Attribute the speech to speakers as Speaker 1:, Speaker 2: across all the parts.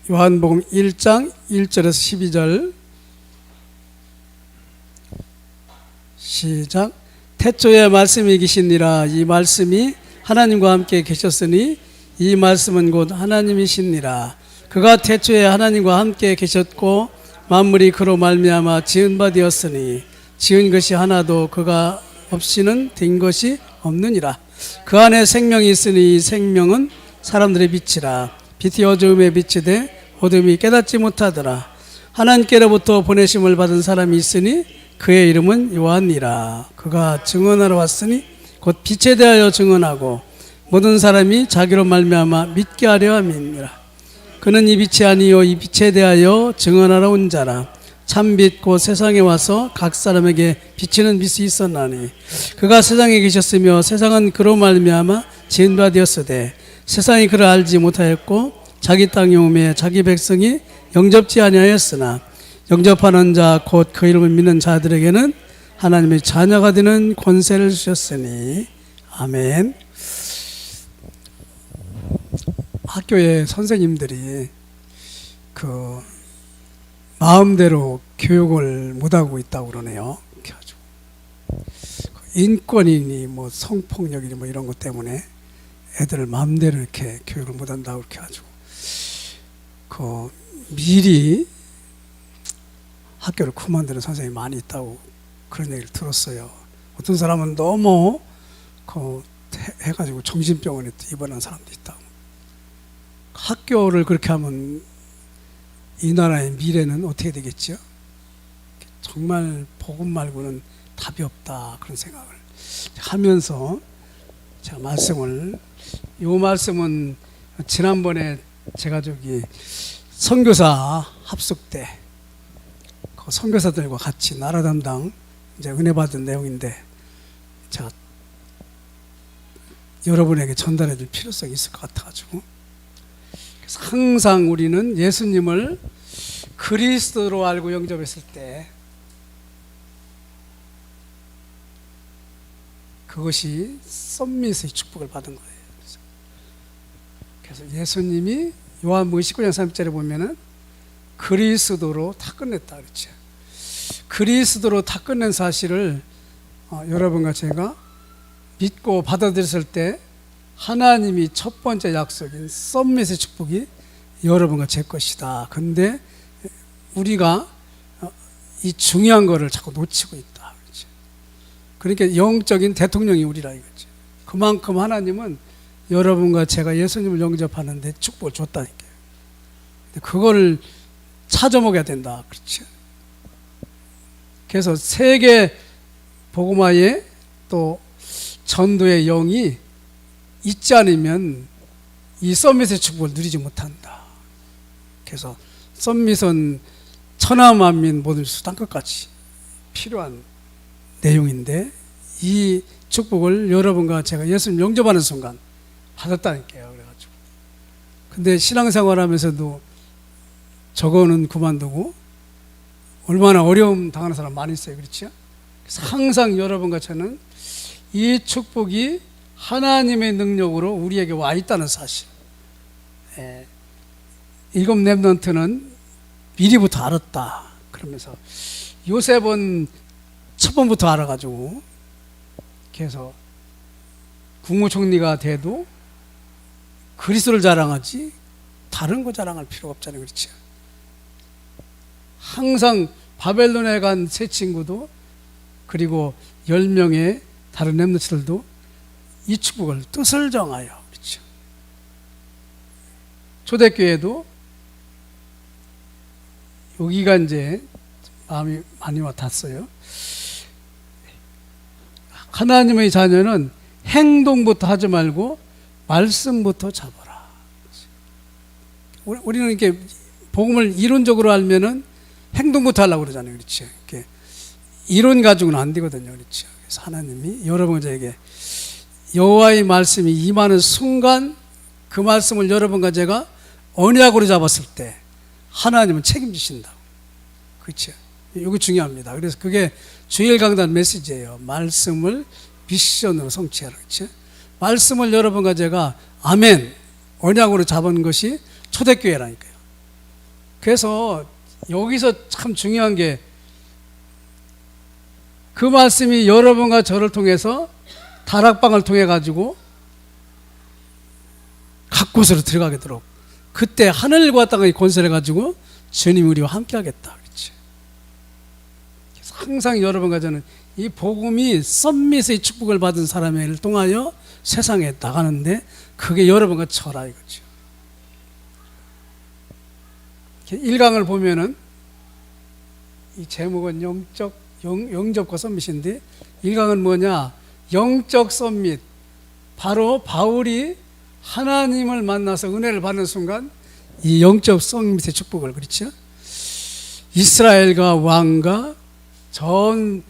Speaker 1: 요한복음 1장 1절에서 12절 시작. 태초에 말씀이 계시니라. 이 말씀이 하나님과 함께 계셨으니 이 말씀은 곧 하나님이시니라. 그가 태초에 하나님과 함께 계셨고 만물이 그로 말미암아 지은 바 되었으니 지은 것이 하나도 그가 없이는 된 것이 없느니라. 그 안에 생명이 있으니 이 생명은 사람들의 빛이라. 빛이 어두움에 비치되 어둠이 깨닫지 못하더라. 하나님께로부터 보내심을 받은 사람이 있으니 그의 이름은 요한이라. 그가 증언하러 왔으니 곧 빛에 대하여 증언하고 모든 사람이 자기로 말미암아 믿게 하려 함이니라. 그는 이 빛이 아니요 이 빛에 대하여 증언하러 온 자라. 참빛 곧 세상에 와서 각 사람에게 비치는 빛이 있었나니 그가 세상에 계셨으며 세상은 그로 말미암아 지은 바 되었으되 세상이 그를 알지 못하였고 자기 땅에 오매 자기 백성이 영접지 아니하였으나 영접하는 자 곧 그 이름을 믿는 자들에게는 하나님의 자녀가 되는 권세를 주셨으니 아멘. 학교의 선생님들이 그 마음대로 교육을 못하고 있다고 그러네요. 인권이니 뭐 성폭력이니 뭐 이런 것 때문에 애들을 마음대로 이렇게 교육을 못한다고 이렇게 가지고 그 미리 학교를 그만두는 선생님이 많이 있다고 그런 얘기를 들었어요. 어떤 사람은 너무 해가지고 정신병원에 입원한 사람도 있다고. 학교를 그렇게 하면 이 나라의 미래는 어떻게 되겠죠? 정말 복음 말고는 답이 없다 그런 생각을 하면서 제가 이 말씀은 지난번에 제가 선교사 합숙 때 그 선교사들과 같이 나라 담당 이제 은혜 받은 내용인데 제가 여러분에게 전달해 줄 필요성이 있을 것 같아가지고 그래서 항상 우리는 예수님을 그리스도로 알고 영접했을 때 그것이 썸밋의 축복을 받은 거예요. 그래서 예수님이 요한복음 19장 3절에 보면은 그리스도로 다 끝냈다 그랬죠. 그리스도로 다 끝낸 사실을 여러분과 제가 믿고 받아들였을 때 하나님이 첫 번째 약속인 썸밋의 축복이 여러분과 제 것이다. 근데 우리가 이 중요한 거를 자꾸 놓치고 있다. 그렇죠? 그러니까 영적인 대통령이 우리라 이거죠. 그만큼 하나님은 여러분과 제가 예수님을 영접하는데 축복을 줬다니까요. 그거를 찾아 먹어야 된다. 그렇죠? 그래서 세계 복음화에 또 전도의 영이 있지 않으면 이 썸밋의 축복을 누리지 못한다. 그래서 썸밋은 천하만민 모든 수단 끝까지 필요한 내용인데 이 축복을 여러분과 제가 예수님 영접하는 순간 받았다니까요. 그래가지고 근데 신앙생활 하면서도 저거는 그만두고 얼마나 어려움 당하는 사람 많이 있어요. 그렇죠? 그래서 항상 여러분과 저는 이 축복이 하나님의 능력으로 우리에게 와 있다는 사실. 일곱 렘넌트는 미리부터 알았다. 그러면서 요셉은 첫 번부터 알아가지고 그래서 국무총리가 돼도 그리스도를 자랑하지 다른 거 자랑할 필요가 없잖아요. 그렇죠? 항상 바벨론에 간 세 친구도 그리고 10명의 다른 렘넌트들도 이 축복을 뜻을 정하여 그렇죠. 초대교회도 여기가 이제 마음이 많이 와닿았어요. 하나님의 자녀는 행동부터 하지 말고 말씀부터 잡아라. 우리는 이렇게 복음을 이론적으로 알면은 행동부터 하려고 그러잖아요. 그렇죠? 이렇게 이론 가지고는 안 되거든요. 그렇죠? 그래서 하나님이 여러분에게 여호와의 말씀이 임하는 순간 그 말씀을 여러분과 제가 언약으로 잡았을 때 하나님은 책임지신다고. 그렇죠? 이거 중요합니다. 그래서 그게 주일 강단 메시지예요. 말씀을 미션으로 성취하라. 그렇죠? 말씀을 여러분과 제가 아멘 언약으로 잡은 것이 초대교회라니까요. 그래서 여기서 참 중요한 게 그 말씀이 여러분과 저를 통해서 다락방을 통해 가지고 각 곳으로 들어가게 되도록 그때 하늘과 땅의 권세를 가지고 주님 우리와 함께 하겠다. 그렇지? 항상 여러분과 저는 이 복음이 썸밋의 축복을 받은 사람을 통하여 세상에 나가는데 그게 여러분과 저라 이거죠. 1강을 보면은 이 제목은 영접과 썸밋인데 1강은 뭐냐? 영적 썸밋. 바로 바울이 하나님을 만나서 은혜를 받는 순간 이 영적 썸밋의 축복을, 그렇죠? 이스라엘과 왕과 전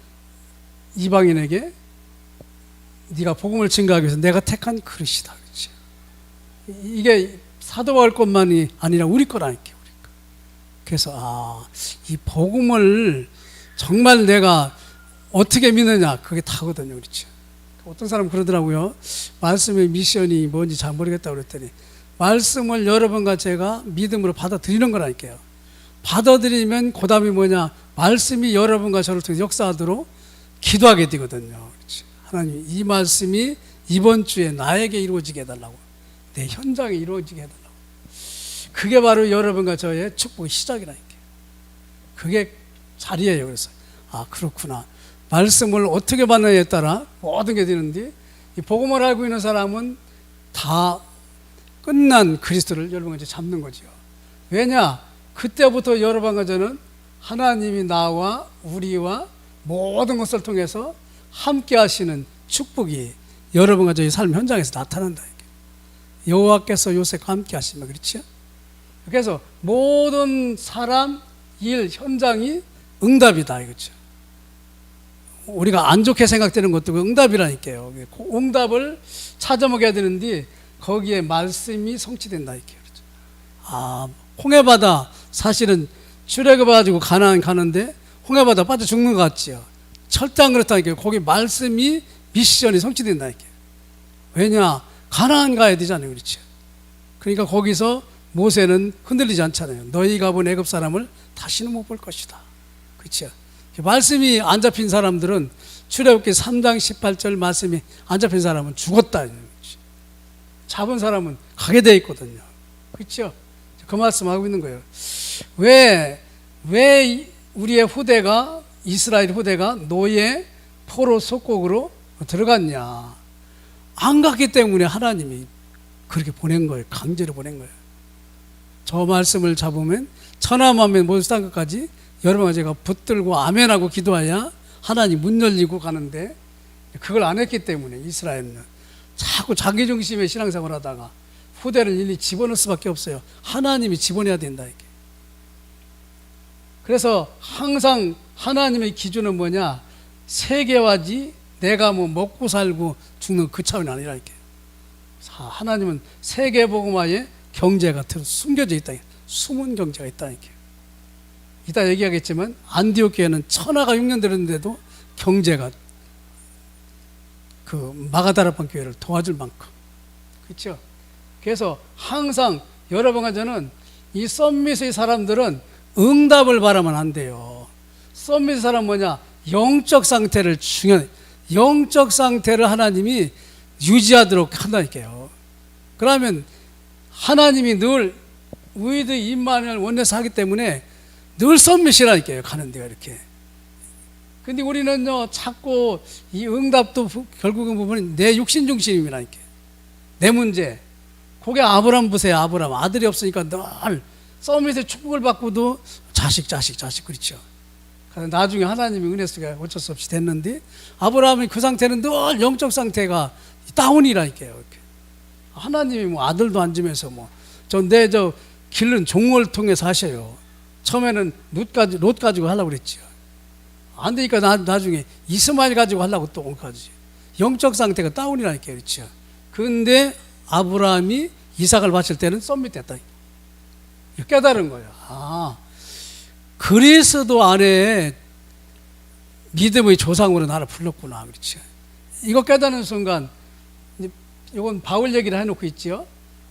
Speaker 1: 이방인에게 네가 복음을 증거하기 위해서 내가 택한 그릇이다. 그렇죠? 이게 사도 바울 것만이 아니라 우리 거라니까. 우리 거. 그래서 이 복음을 정말 내가 어떻게 믿느냐 그게 다거든요. 그렇죠? 어떤 사람 그러더라고요. 말씀의 미션이 뭔지 잘 모르겠다고 그랬더니 말씀을 여러분과 제가 믿음으로 받아들이는 거라니까요. 받아들이면 그 다음이 뭐냐? 말씀이 여러분과 저를 통해 역사하도록 기도하게 되거든요. 그렇지? 하나님 이 말씀이 이번 주에 나에게 이루어지게 해달라고, 내 현장에 이루어지게 해달라고. 그게 바로 여러분과 저의 축복의 시작이라니까요. 그게 자리예요. 그래서 그렇구나. 말씀을 어떻게 받느냐에 따라 모든 게 되는데 이 복음을 알고 있는 사람은 다 끝난 그리스도를 여러분과 이제 잡는 거죠. 왜냐? 그때부터 여러분과 저는 하나님이 나와 우리와 모든 것을 통해서 함께 하시는 축복이 여러분과 저희 삶 현장에서 나타난다. 여호와께서 요셉과 함께 하시면, 그렇죠? 그래서 모든 사람, 일, 현장이 응답이다 이거죠. 우리가 안 좋게 생각되는 것도 응답이라니까요. 응답을 찾아 먹어야 되는데 거기에 말씀이 성취된다 이렇게. 홍해바다 사실은 출애굽해가지고 가나안 가는데 홍해바다 빠져 죽는 것 같지요. 절대 안 그렇다니까요. 거기 말씀이 미션이 성취된다 이렇게. 왜냐? 가나안 가야 되잖아요. 그렇죠? 그러니까 거기서 모세는 흔들리지 않잖아요. 너희가 본 애굽 사람을 다시는 못 볼 것이다. 그렇죠? 말씀이 안 잡힌 사람들은 출애굽기 3장 18절 말씀이 안 잡힌 사람은 죽었다. 잡은 사람은 가게 돼 있거든요. 그렇죠? 그 말씀하고 있는 거예요. 왜 우리의 후대가, 이스라엘 후대가 노예 포로 속국으로 들어갔냐? 안 갔기 때문에 하나님이 그렇게 보낸 거예요. 강제로 보낸 거예요. 저 말씀을 잡으면 천하만민 모든 땅끝까지 여러분과 제가 붙들고 아멘하고 기도해야 하나님 문 열리고 가는데 그걸 안 했기 때문에 이스라엘은 자꾸 자기 중심의 신앙생활 하다가 후대를 일일이 집어넣을 수밖에 없어요. 하나님이 집어내야 된다 이게. 그래서 항상 하나님의 기준은 뭐냐? 세계화지 내가 뭐 먹고 살고 죽는 그 차원이 아니라 이렇게. 하나님은 세계복음화에 경제가 숨겨져 있다. 숨은 경제가 있다 이렇게. 이따 얘기하겠지만 안디옥 교회는 천하가 6년 되는데도 경제가 그 마가다락방 교회를 도와줄 만큼. 그렇죠? 그래서 항상 여러분과 저는 이 썸밋의 사람들은 응답을 바라면 안 돼요. 썸밋의 사람은 뭐냐? 영적 상태를 영적 상태를 하나님이 유지하도록 한다니까요. 그러면 하나님이 늘 with 임마누엘 원내에서 하기 때문에 늘 썸밋이라니까요. 가는 데가 이렇게. 근데 우리는요 자꾸 이 응답도 결국은 보면 내 육신 중심이라니까요. 내 문제. 그게 아브라함 보세요. 아브라함 아들이 없으니까 늘 썸밋의 축복을 받고도 자식 그렇죠. 나중에 하나님이 은혜 속에 어쩔 수 없이 됐는데 아브라함이 그 상태는 늘 영적 상태가 다운이라니까요. 이렇게. 하나님이 뭐 아들도 안 주면서 내 길은 종을 통해서 하셔요. 처음에는 롯 가지고 하려고 그랬죠. 안 되니까 나중에 이스마엘 가지고 하려고 또 옮가지. 영적 상태가 다운이라니까요. 그렇죠. 근데 아브라함이 이삭을 바칠 때는 썸밋 됐다. 깨달은 거예요. 그리스도 안에 믿음의 조상으로 나를 불렀구나. 그렇죠. 이거 깨닫는 순간, 이건 바울 얘기를 해놓고 있죠.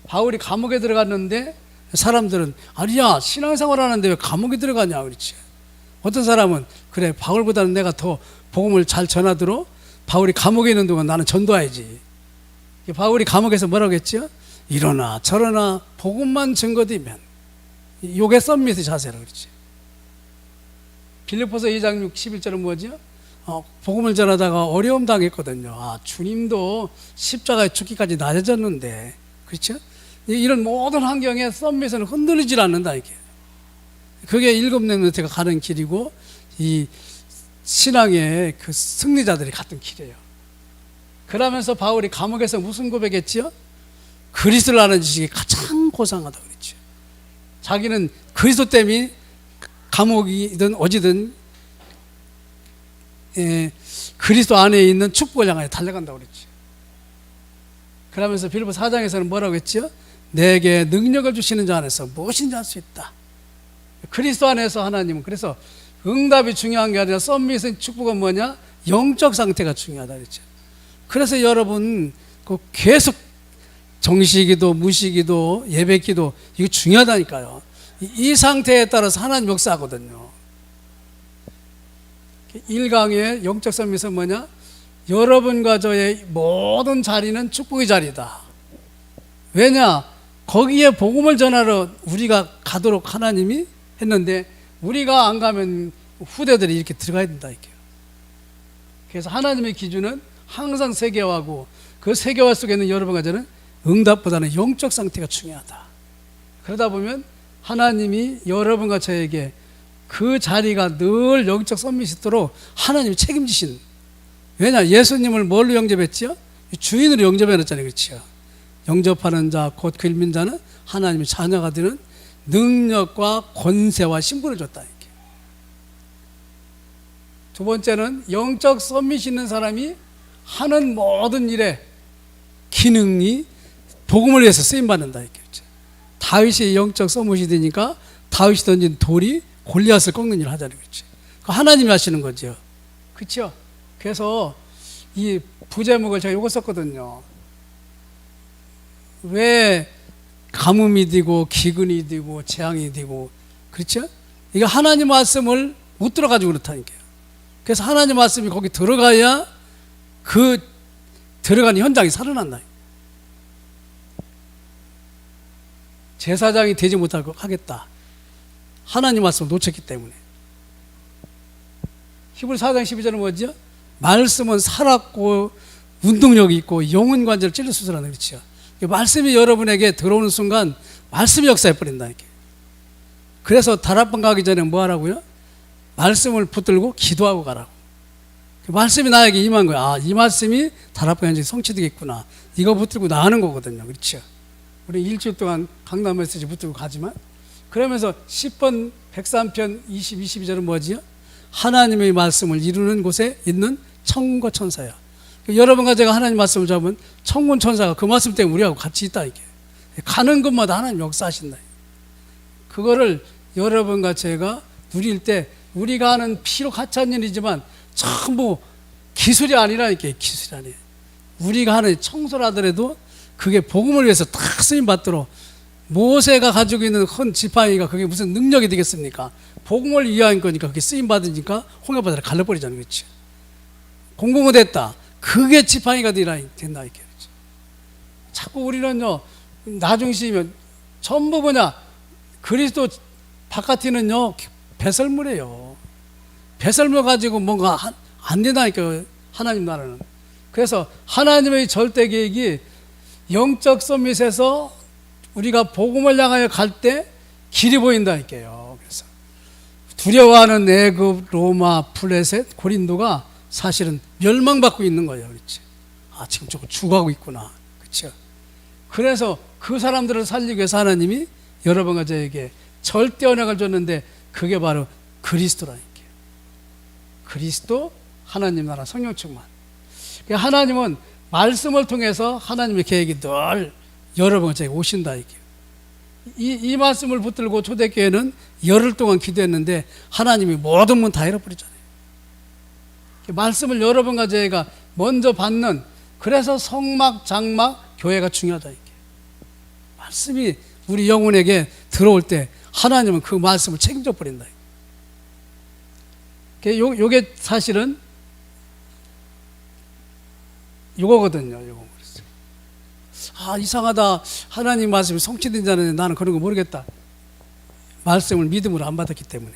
Speaker 1: 바울이 감옥에 들어갔는데 사람들은 아니야 신앙생활 하는데 왜 감옥에 들어가냐 그렇지. 어떤 사람은 그래 바울보다는 내가 더 복음을 잘 전하도록 바울이 감옥에 있는 동안 나는 전도해야지. 바울이 감옥에서 뭐라고 했죠? 이러나 저러나 복음만 증거되면 요게 썸밋의 자세라 그렇지. 빌립보서 2장 11절은 뭐죠? 복음을 전하다가 어려움 당했거든요. 주님도 십자가에 죽기까지 낮아졌는데 그렇죠? 이런 모든 환경에 썸밋은 흔들리질 않는다 이게. 그게 일곱 렘넌트가 가는 길이고 이 신앙의 그 승리자들이 갔던 길이에요. 그러면서 바울이 감옥에서 무슨 고백했지요? 그리스도를 아는 지식이 가장 고상하다 그랬죠. 자기는 그리스도 때문에 감옥이든 어디든 그리스도 안에 있는 축복을 향하여 달려간다고 그랬죠. 그러면서 빌립보 4장에서는 뭐라고 했죠? 내게 능력을 주시는 자 안에서 무엇인지 할 수 있다. 그리스도 안에서 하나님은 그래서 응답이 중요한 게 아니라 썸밋의 축복은 뭐냐? 영적 상태가 중요하다 그랬죠. 그래서 여러분 계속 정시기도 무시기도 예배기도 이거 중요하다니까요. 이 상태에 따라서 하나님 역사하거든요. 1강의 영적 썸밋은 뭐냐? 여러분과 저의 모든 자리는 축복의 자리다. 왜냐? 거기에 복음을 전하러 우리가 가도록 하나님이 했는데 우리가 안 가면 후대들이 이렇게 들어가야 된다 이게요. 그래서 하나님의 기준은 항상 세계화하고 그 세계화 속에 있는 여러분과 저는 응답보다는 영적 상태가 중요하다. 그러다 보면 하나님이 여러분과 저에게 그 자리가 늘 영적 썸밋이 있도록 하나님이 책임지신. 왜냐? 예수님을 뭘로 영접했지요? 주인으로 영접해놨잖아요. 그렇죠? 영접하는 자, 곧 그 읽는 자는 하나님의 자녀가 되는 능력과 권세와 신분을 줬다. 이렇게. 두 번째는 영적 썸밋이 있는 사람이 하는 모든 일에 기능이 복음을 위해서 쓰임받는다. 이렇게. 다윗이 영적 썸밋이 되니까 다윗이 던진 돌이 골리앗을 꺾는 일을 하자는 거지. 하나님이 하시는 거죠. 그렇죠? 그래서 이 부제목을 제가 요거 썼거든요. 왜 가뭄이 되고 기근이 되고 재앙이 되고 그렇죠? 이게 하나님 말씀을 못 들어가지고 그렇다니까요. 그래서 하나님 말씀이 거기 들어가야 그 들어간 현장이 살아난다. 제사장이 되지 못하고 하겠다. 하나님 말씀을 놓쳤기 때문에. 히브리 4장 12절은 뭐죠? 말씀은 살았고 운동력이 있고 영혼 관절을 찔러 수술하는 그렇죠. 말씀이 여러분에게 들어오는 순간 말씀이 역사해버린다. 이렇게. 그래서 다락방 가기 전에 뭐 하라고요? 말씀을 붙들고 기도하고 가라고. 말씀이 나에게 임한 거야. 이 말씀이 다락방 현장에 성취되겠구나. 이거 붙들고 나가는 거거든요. 그렇죠? 우리 일주일 동안 강남 메시지 붙들고 가지만 그러면서 10번 103편 20, 22절은 뭐지요? 하나님의 말씀을 이루는 곳에 있는 천군과 천사야. 여러분과 제가 하나님 말씀을 잡으면 천군 천사가 그 말씀 때문에 우리하고 같이 있다. 이게 가는 곳마다 하나님 역사하신다. 그거를 여러분과 제가 누릴 때 우리가 하는 피로 가찬 일이지만 전부 기술이 아니라니까. 기술이 아니에요. 우리가 하는 청소를 하더라도 그게 복음을 위해서 딱 쓰임 받도록 모세가 가지고 있는 큰 지팡이가 그게 무슨 능력이 되겠습니까? 복음을 위한 거니까 그게 쓰임 받으니까 홍해바다를 갈라버리잖아요. 그렇지? 공공은 됐다. 그게 지팡이가 된다. 이렇게. 자꾸 우리는요, 나중심이면 전부 뭐냐? 그리스도 바깥에는요, 배설물이에요. 배설물 가지고 뭔가 안 된다니까, 하나님 나라는. 그래서 하나님의 절대 계획이 영적 서밋에서 우리가 복음을 향하여 갈 때 길이 보인다니까요. 그래서 두려워하는 애굽, 로마, 블레셋, 고린도가 사실은 멸망받고 있는 거예요. 그렇지? 지금 저거 죽어가고 있구나. 그렇죠? 그래서 그 사람들을 살리기 위해서 하나님이 여러분과 저에게 절대 언약을 줬는데 그게 바로 그리스도라니까요. 그리스도, 하나님 나라, 성령 충만. 하나님은 말씀을 통해서 하나님의 계획이 늘 여러분과 저에게 오신다. 이 말씀을 붙들고 초대교회는 열흘 동안 기도했는데 하나님이 모든 문 다 열어버리잖아요. 말씀을 여러분과 저희가 먼저 받는, 그래서 성막, 장막, 교회가 중요하다. 말씀이 우리 영혼에게 들어올 때 하나님은 그 말씀을 책임져 버린다. 요게 사실은 요거거든요. 요거. 아, 이상하다. 하나님 말씀이 성취된 자는 나는 그런 거 모르겠다. 말씀을 믿음으로 안 받았기 때문에.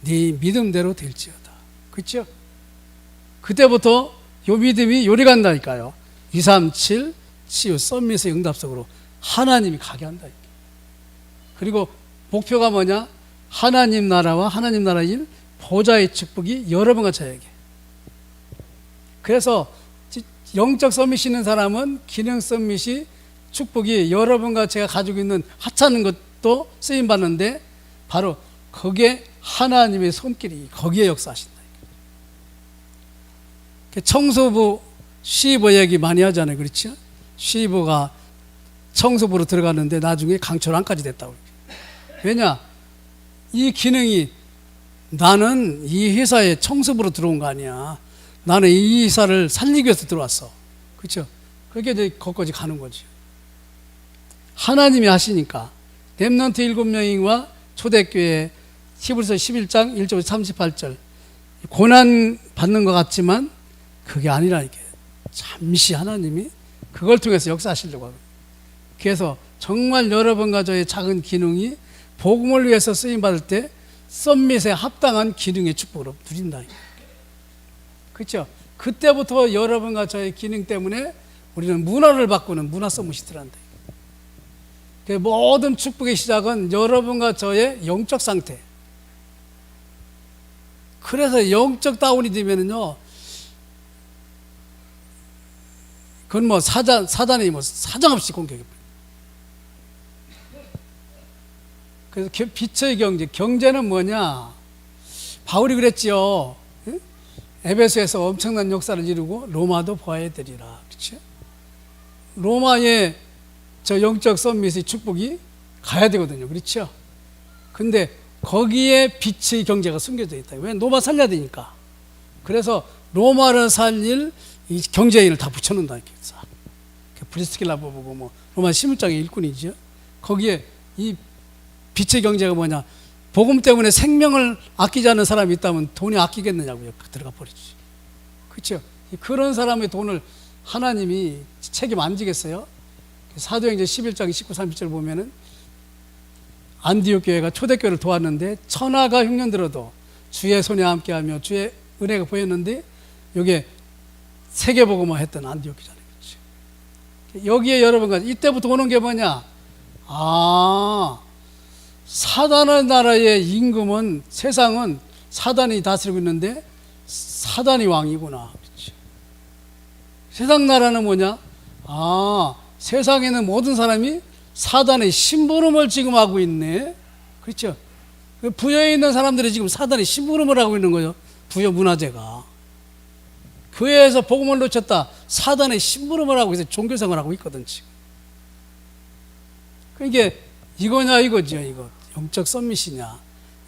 Speaker 1: 네 믿음대로 될지어다. 그렇죠? 그때부터 요 믿음이 요리 간다니까요. 2, 3, 7 치유 썸밋의 응답 속으로 하나님이 가게 한다. 그리고 목표가 뭐냐? 하나님 나라와 하나님 나라인 보좌의 축복이 여러분과 저에게. 그래서 영적 썸밋이 있는 사람은 기능 썸밋이 축복이 여러분과 제가 가지고 있는 하찮은 것도 쓰임 받는데 바로 거기에 하나님의 손길이 거기에 역사하신다. 청소부 시버 얘기 많이 하잖아요. 그렇죠? 시버가 청소부로 들어갔는데 나중에 강철왕까지 됐다고. 왜냐? 이 기능이 나는 이 회사에 청소부로 들어온 거 아니야. 나는 이 회사를 살리기 위해서 들어왔어. 그렇죠? 그게 이제 거기까지 가는 거지. 하나님이 하시니까 렘넌트 7명과 초대교회 히브리서 11장 1절 38절 고난 받는 것 같지만 그게 아니라 이게 잠시 하나님이 그걸 통해서 역사하시려고 하고. 그래서 정말 여러분과 저의 작은 기능이 복음을 위해서 쓰임 받을 때 썸밋에 합당한 기능의 축복으로 누린다. 그렇죠? 그때부터 여러분과 저의 기능 때문에 우리는 문화를 바꾸는 문화 썸밋이 들어간다. 모든 축복의 시작은 여러분과 저의 영적 상태. 그래서 영적 다운이 되면은요, 그건 뭐 사단이 뭐 사정없이 공격해. 그래서 빛의 경제, 경제는 뭐냐? 바울이 그랬지요. 에베소에서 엄청난 역사를 이루고 로마도 보아야 되리라. 그렇죠? 로마의 저 영적 썸밋의 축복이 가야 되거든요. 그렇죠? 근데 거기에 빛의 경제가 숨겨져 있다. 왜? 로마 살려야 되니까. 그래서 로마를 살릴 이 경제인을 다 붙여놓는다. 이렇게 싹. 브리스킬라 보고 뭐 로마 11장의 일꾼이죠. 거기에 이 빛의 경제가 뭐냐? 복음 때문에 생명을 아끼지 않는 사람이 있다면 돈이 아끼겠느냐고요. 들어가 버리지. 그렇죠? 그런 사람의 돈을 하나님이 책임 안 지겠어요? 사도행전 11장 19, 30절 보면은 안디옥 교회가 초대교회를 도왔는데 천하가 흉년들어도 주의 손에 함께하며 주의 은혜가 보였는데 여기에 세계복음화 했던 안디옥 교회잖아요. 그렇죠? 여기에 여러분과 이때부터 오는 게 뭐냐? 사단의 나라의 임금은 세상은 사단이 다스리고 있는데 사단이 왕이구나. 그렇죠? 세상 나라는 뭐냐? 세상에는 모든 사람이 사단의 심부름을 지금 하고 있네. 그렇죠? 부여에 있는 사람들이 지금 사단의 심부름을 하고 있는 거예요. 부여 문화재가. 교회에서 복음을 놓쳤다. 사단의 심부름을 하고 있어요. 종교생활을 하고 있거든 지금. 이게 이거냐 이거죠. 이거 영적 썸밋이냐.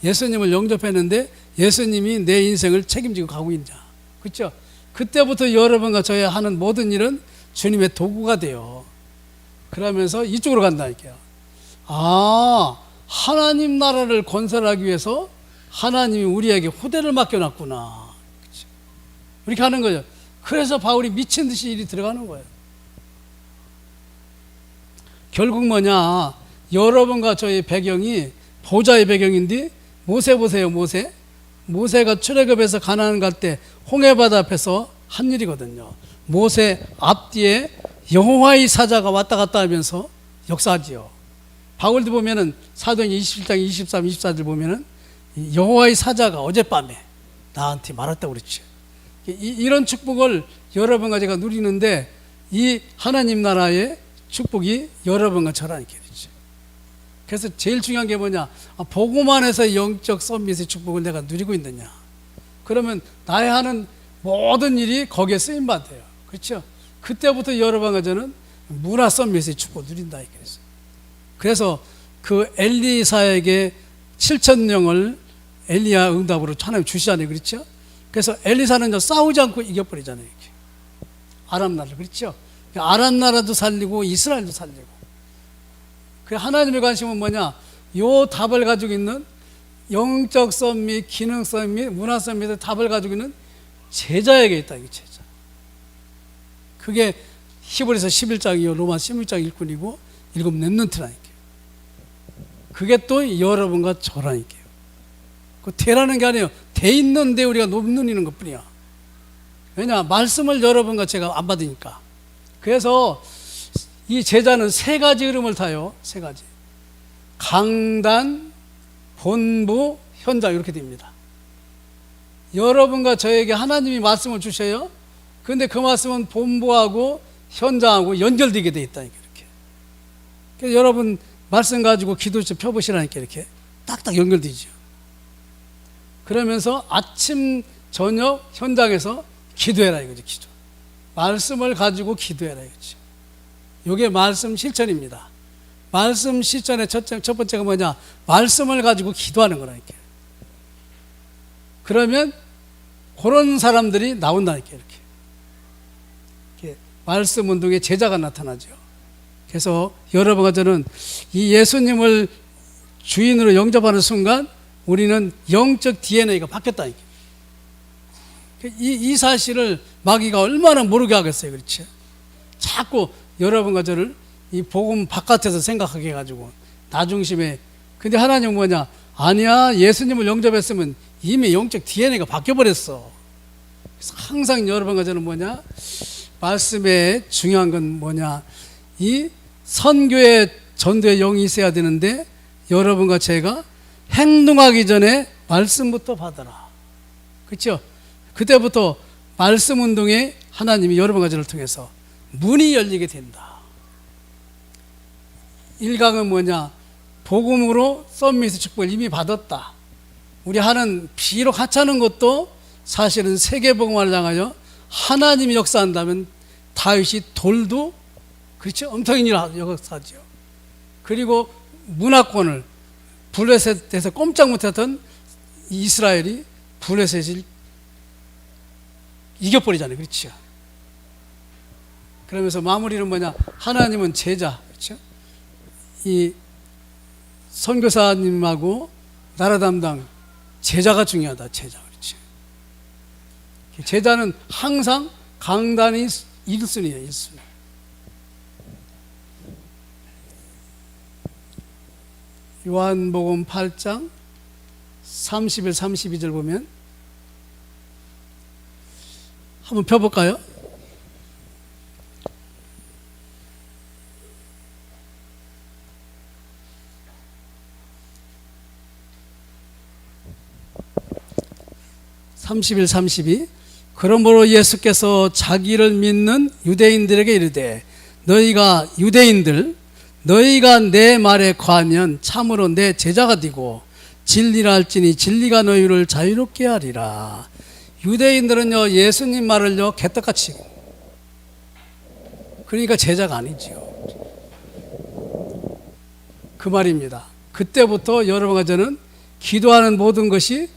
Speaker 1: 예수님을 영접했는데 예수님이 내 인생을 책임지고 가고 있냐. 그렇죠? 그때부터 여러분과 저희 하는 모든 일은 주님의 도구가 돼요. 그러면서 이쪽으로 간다니까요. 하나님 나라를 건설하기 위해서 하나님이 우리에게 후대를 맡겨놨구나. 그렇죠? 이렇게 하는 거죠. 그래서 바울이 미친 듯이 일이 들어가는 거예요. 결국 뭐냐? 여러분과 저의 배경이 보좌의 배경인데 모세 보세요. 모세가 출애굽에서 가나안 갈 때 홍해바다 앞에서 한 일이거든요. 모세 앞뒤에 여호와의 사자가 왔다 갔다 하면서 역사하지요. 바울도 보면은 사도행전 27장 23, 24절 보면은 여호와의 사자가 어젯밤에 나한테 말했다고 그랬죠. 이런 축복을 여러분과 제가 누리는데 이 하나님 나라의 축복이 여러분과 저라니까 그렇죠. 그래서 제일 중요한 게 뭐냐? 복음 안에서 영적 썸밋의 축복을 내가 누리고 있느냐? 그러면 나의 하는 모든 일이 거기에 쓰임 받아요. 그렇죠? 그때부터 여러분과 저는 문화 썸밋의 축복을 누린다 이랬어요. 그래서 그 엘리사에게 7,000명을 엘리야 응답으로 하나님 주시잖아요. 그렇죠? 그래서 엘리사는 싸우지 않고 이겨버리잖아요. 이렇게. 아람 나라 그렇죠? 아람 나라도 살리고 이스라엘도 살리고. 그 하나님의 관심은 뭐냐? 요 답을 가지고 있는 영적 썸밋, 기능 썸밋, 문화 썸밋의 답을 가지고 있는 제자에게 있다. 이게 제자. 그게 히브리서 11장이요, 로마 16장 일꾼이고 일곱 렘넌트라니까요. 그게 또 여러분과 저라니까요. 그 대라는 게 아니에요. 대 있는데 우리가 못 누리는 것뿐이야. 왜냐? 말씀을 여러분과 제가 안 받으니까. 그래서 이 제자는 세 가지 흐름을 타요. 세 가지. 강단, 본부, 현장 이렇게 됩니다. 여러분과 저에게 하나님이 말씀을 주셔요. 그런데 그 말씀은 본부하고 현장하고 연결되게 돼 있다. 이렇게. 그래서 여러분 말씀 가지고 기도 좀 펴보시라니까 이렇게 딱딱 연결되죠. 그러면서 아침, 저녁 현장에서 기도해라 이거죠. 기도. 말씀을 가지고 기도해라 이거죠. 이게 말씀 실천입니다. 말씀 실천의 첫 번째가 뭐냐? 말씀을 가지고 기도하는 거라니까. 그러면 그런 사람들이 나온다니까 이렇게 말씀 운동에 제자가 나타나죠. 그래서 여러분과 저는 이 예수님을 주인으로 영접하는 순간 우리는 영적 DNA가 바뀌었다니까. 이 사실을 마귀가 얼마나 모르게 하겠어요. 그렇죠? 자꾸 여러분과 저를 이 복음 바깥에서 생각하게 해가지고 나 중심에. 근데 하나님은 뭐냐? 아니야, 예수님을 영접했으면 이미 영적 DNA가 바뀌어버렸어. 그래서 항상 여러분과 저는 뭐냐? 말씀에 중요한 건 뭐냐? 이 선교의 전도의 영이 있어야 되는데 여러분과 제가 행동하기 전에 말씀부터 받아라. 그렇죠? 그때부터 말씀 운동에 하나님이 여러분과 저를 통해서 문이 열리게 된다. 1강은 뭐냐? 복음으로 썸밋의 축복을 이미 받았다. 우리 하는 비록 하찮은 것도 사실은 세계복음화를 향하여 하나님이 역사한다면 다윗이 돌도 그렇죠? 엄청난 일을 역사하죠. 그리고 문화권을 블레셋에서 꼼짝 못했던 이스라엘이 블레셋을 이겨버리잖아요. 그렇죠? 그러면서 마무리는 뭐냐? 하나님은 제자, 그렇죠? 이 선교사님하고 나라 담당 제자가 중요하다. 제자, 그렇죠? 제자는 항상 강단이 1순위예요. 1순위. 요한복음 8장 31, 32절 보면 한번 펴볼까요? (31, 32) 그러므로 예수께서 자기를 믿는 유대인들에게 이르되 너희가 유대인들 너희가 내 말에 거하면 참으로 내 제자가 되고 진리라 할지니 진리가 너희를 자유롭게 하리라. 유대인들은요 예수님 말을요 개떡같이, 그러니까 제자가 아니지요. 그 말입니다. 그때부터 여러분과 저는 기도하는 모든 것이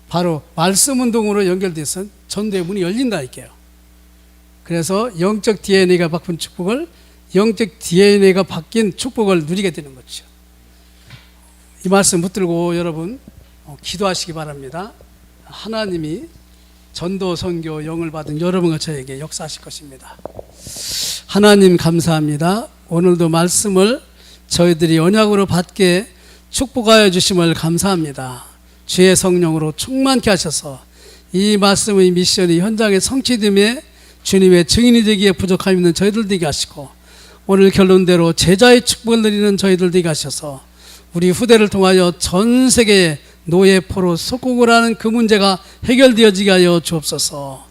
Speaker 1: 바로 말씀 운동으로 연결돼서 전도의 문이 열린다니까요. 그래서 영적 DNA가 바뀐 축복을 영적 DNA가 바뀐 축복을 누리게 되는 거죠. 이 말씀 붙들고 여러분 기도하시기 바랍니다. 하나님이 전도 선교 영을 받은 여러분과 저에게 역사하실 것입니다. 하나님 감사합니다. 오늘도 말씀을 저희들이 언약으로 받게 축복하여 주심을 감사합니다. 주의 성령으로 충만케 하셔서 이 말씀의 미션이 현장에 성취됨에 주님의 증인이 되기에 부족함이 있는 저희들 되게 하시고 오늘 결론대로 제자의 축복을 누리는 저희들 되게 하셔서 우리 후대를 통하여 전 세계에 노예 포로 속국을 하는 그 문제가 해결되어지게 하여 주옵소서.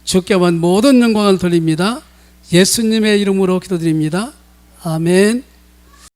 Speaker 1: 주께만 모든 영광을 돌립니다. 예수님의 이름으로 기도드립니다. 아멘.